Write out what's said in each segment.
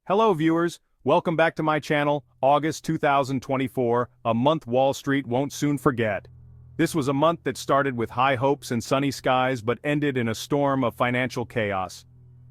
Hello viewers, welcome back to my channel, August 2024, a month Wall Street won't soon forget. This was a month that started with high hopes and sunny skies but ended in a storm of financial chaos.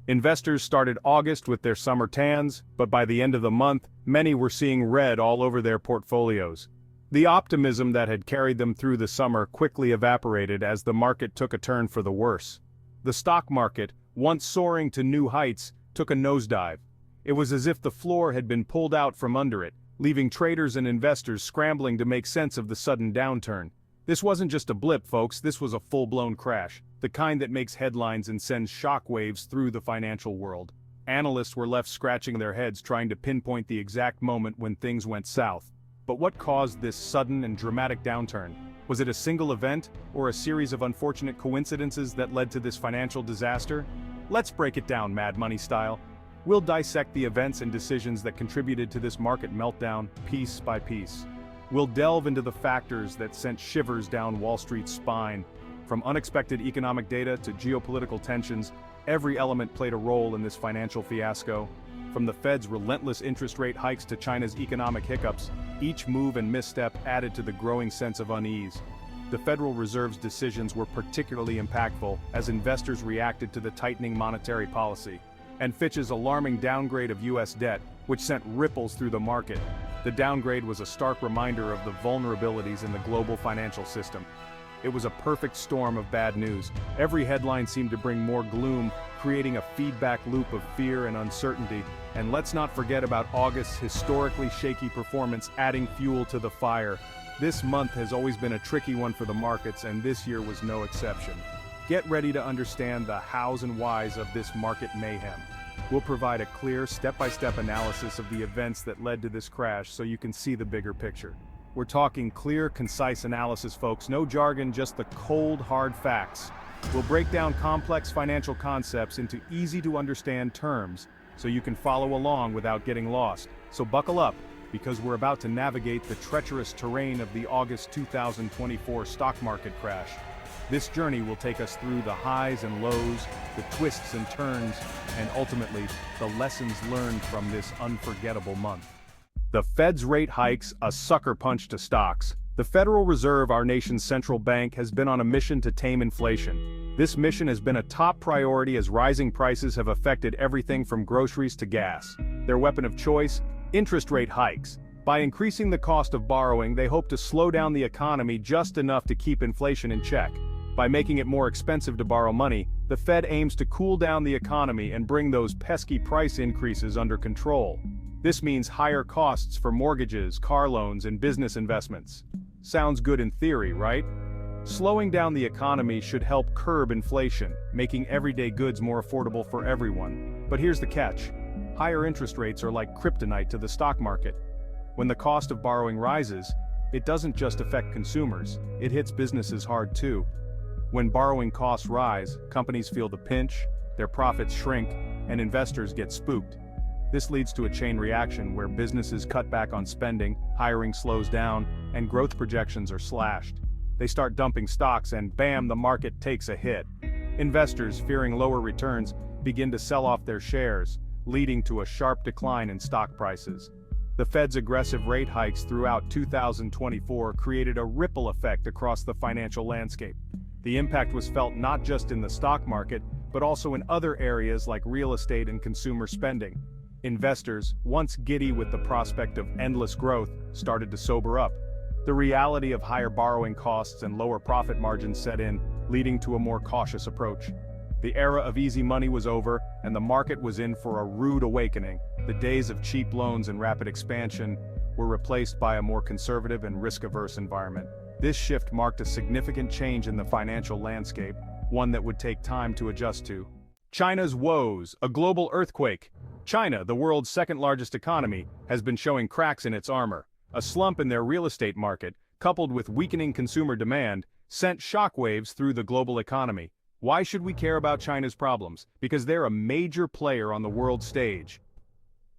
Investors started August with their summer tans, but by the end of the month, many were seeing red all over their portfolios. The optimism that had carried them through the summer quickly evaporated as the market took a turn for the worse. The stock market, once soaring to new heights, took a nosedive. It was as if the floor had been pulled out from under it, leaving traders and investors scrambling to make sense of the sudden downturn. This wasn't just a blip, folks, this was a full-blown crash, the kind that makes headlines and sends shockwaves through the financial world. Analysts were left scratching their heads trying to pinpoint the exact moment when things went south. But what caused this sudden and dramatic downturn? Was it a single event, or a series of unfortunate coincidences that led to this financial disaster? Let's break it down, Mad Money style. We'll dissect the events and decisions that contributed to this market meltdown, piece by piece. We'll delve into the factors that sent shivers down Wall Street's spine. From unexpected economic data to geopolitical tensions, every element played a role in this financial fiasco. From the Fed's relentless interest rate hikes to China's economic hiccups, each move and misstep added to the growing sense of unease. The Federal Reserve's decisions were particularly impactful as investors reacted to the tightening monetary policy. And Fitch's alarming downgrade of U.S. debt, which sent ripples through the market. The downgrade was a stark reminder of the vulnerabilities in the global financial system. It was a perfect storm of bad news. Every headline seemed to bring more gloom, creating a feedback loop of fear and uncertainty. And let's not forget about August's historically shaky performance adding fuel to the fire. This month has always been a tricky one for the markets, and this year was no exception. Get ready to understand the hows and whys of this market mayhem. We'll provide a clear, step-by-step analysis of the events that led to this crash so you can see the bigger picture. We're talking clear, concise analysis, folks, no jargon, just the cold, hard facts. We'll break down complex financial concepts into easy-to-understand terms so you can follow along without getting lost. So buckle up, because we're about to navigate the treacherous terrain of the August 2024 stock market crash. This journey will take us through the highs and lows, the twists and turns, and ultimately, the lessons learned from this unforgettable month. The Fed's rate hikes, a sucker punch to stocks. The Federal Reserve, our nation's central bank, has been on a mission to tame inflation. This mission has been a top priority as rising prices have affected everything from groceries to gas. Their weapon of choice? Interest rate hikes. By increasing the cost of borrowing, they hope to slow down the economy just enough to keep inflation in check. By making it more expensive to borrow money, the Fed aims to cool down the economy and bring those pesky price increases under control. This means higher costs for mortgages, car loans, and business investments. Sounds good in theory, right? Slowing down the economy should help curb inflation, making everyday goods more affordable for everyone. But here's the catch. Higher interest rates are like kryptonite to the stock market. When the cost of borrowing rises, it doesn't just affect consumers, it hits businesses hard too. When borrowing costs rise, companies feel the pinch, their profits shrink, and investors get spooked. This leads to a chain reaction where businesses cut back on spending, hiring slows down, and growth projections are slashed. They start dumping stocks and bam, the market takes a hit. Investors, fearing lower returns, begin to sell off their shares, leading to a sharp decline in stock prices. The Fed's aggressive rate hikes throughout 2024 created a ripple effect across the financial landscape. The impact was felt not just in the stock market, but also in other areas like real estate and consumer spending. Investors, once giddy with the prospect of endless growth, started to sober up. The reality of higher borrowing costs and lower profit margins set in, leading to a more cautious approach. The era of easy money was over, and the market was in for a rude awakening. The days of cheap loans and rapid expansion were replaced by a more conservative and risk-averse environment. This shift marked a significant change in the financial landscape, one that would take time to adjust to. China's woes, a global earthquake. China, the world's second-largest economy, has been showing cracks in its armor. A slump in their real estate market, coupled with weakening consumer demand, sent shockwaves through the global economy. Why should we care about China's problems? Because they're a major player on the world stage.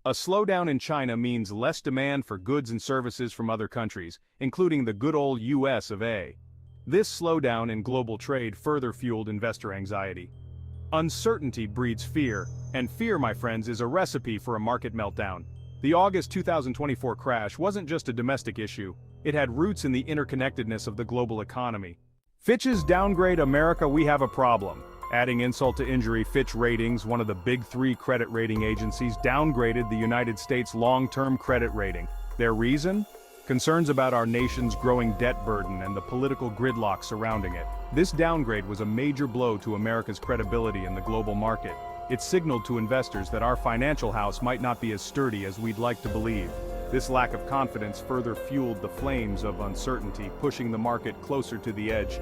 A slowdown in China means less demand for goods and services from other countries, including the good old US of A. This slowdown in global trade further fueled investor anxiety. Uncertainty breeds fear, And fear, my friends, is a recipe for a market meltdown. The August 2024 crash wasn't just a domestic issue, it had roots in the interconnectedness of the global economy. Fitch's downgrade America, we have a problem. Adding insult to injury, Fitch Ratings, one of the big three credit rating agencies, downgraded the United States long-term credit rating. Their reason? Concerns about our nation's growing debt burden and the political gridlock surrounding it. This downgrade was a major blow to America's credibility in the global market. It signaled to investors that our financial house might not be as sturdy as we'd like to believe. This lack of confidence further fueled the flames of uncertainty, pushing the market closer to the edge.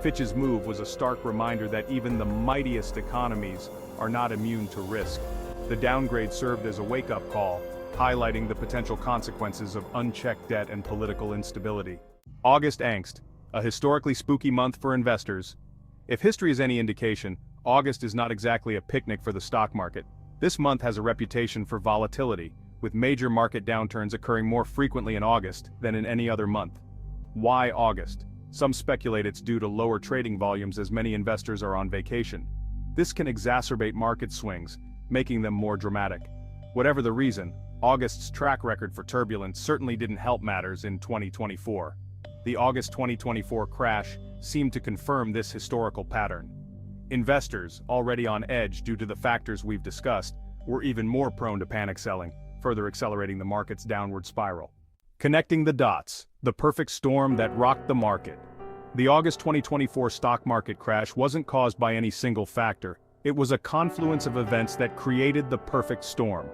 Fitch's move was a stark reminder that even the mightiest economies are not immune to risk. The downgrade served as a wake-up call, highlighting the potential consequences of unchecked debt and political instability. August angst, a historically spooky month for investors. If history is any indication, August is not exactly a picnic for the stock market. This month has a reputation for volatility, with major market downturns occurring more frequently in August than in any other month. Why August? Some speculate it's due to lower trading volumes as many investors are on vacation. This can exacerbate market swings, making them more dramatic. Whatever the reason, August's track record for turbulence certainly didn't help matters in 2024. The August 2024 crash seemed to confirm this historical pattern. Investors, already on edge due to the factors we've discussed, were even more prone to panic selling, further accelerating the market's downward spiral. Connecting the dots, the perfect storm that rocked the market. The August 2024 stock market crash wasn't caused by any single factor. It was a confluence of events that created the perfect storm.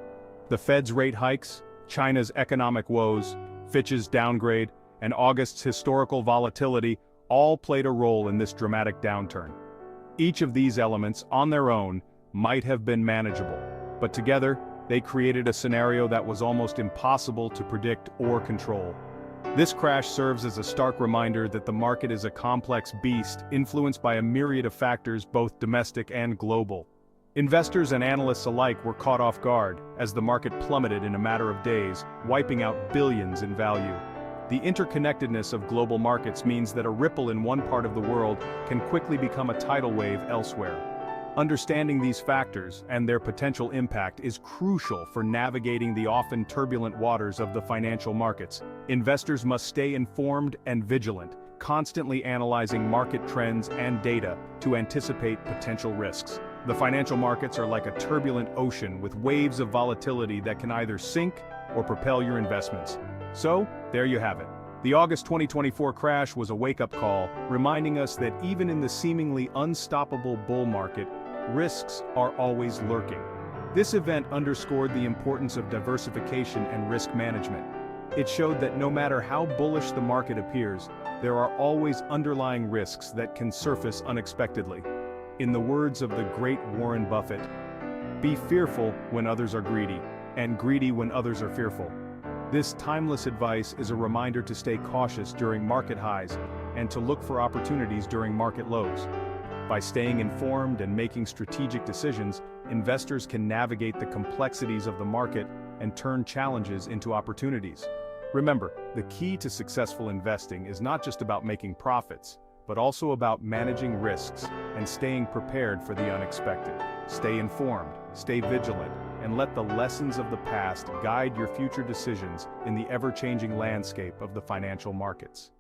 The Fed's rate hikes, China's economic woes, Fitch's downgrade, and August's historical volatility all played a role in this dramatic downturn. Each of these elements, on their own, might have been manageable, but together, they created a scenario that was almost impossible to predict or control. This crash serves as a stark reminder that the market is a complex beast influenced by a myriad of factors both domestic and global. Investors and analysts alike were caught off guard as the market plummeted in a matter of days, wiping out billions in value. The interconnectedness of global markets means that a ripple in one part of the world can quickly become a tidal wave elsewhere. Understanding these factors and their potential impact is crucial for navigating the often turbulent waters of the financial markets. Investors must stay informed and vigilant, constantly analyzing market trends and data to anticipate potential risks. The financial markets are like a turbulent ocean with waves of volatility that can either sink or propel your investments. So, there you have it. The August 2024 crash was a wake-up call, reminding us that even in the seemingly unstoppable bull market, risks are always lurking. This event underscored the importance of diversification and risk management. It showed that no matter how bullish the market appears, there are always underlying risks that can surface unexpectedly. In the words of the great Warren Buffett, "Be fearful when others are greedy, and greedy when others are fearful." This timeless advice is a reminder to stay cautious during market highs and to look for opportunities during market lows. By staying informed and making strategic decisions, investors can navigate the complexities of the market and turn challenges into opportunities. Remember, the key to successful investing is not just about making profits, but also about managing risks and staying prepared for the unexpected. Stay informed, stay vigilant, and let the lessons of the past guide your future decisions in the ever-changing landscape of the financial markets.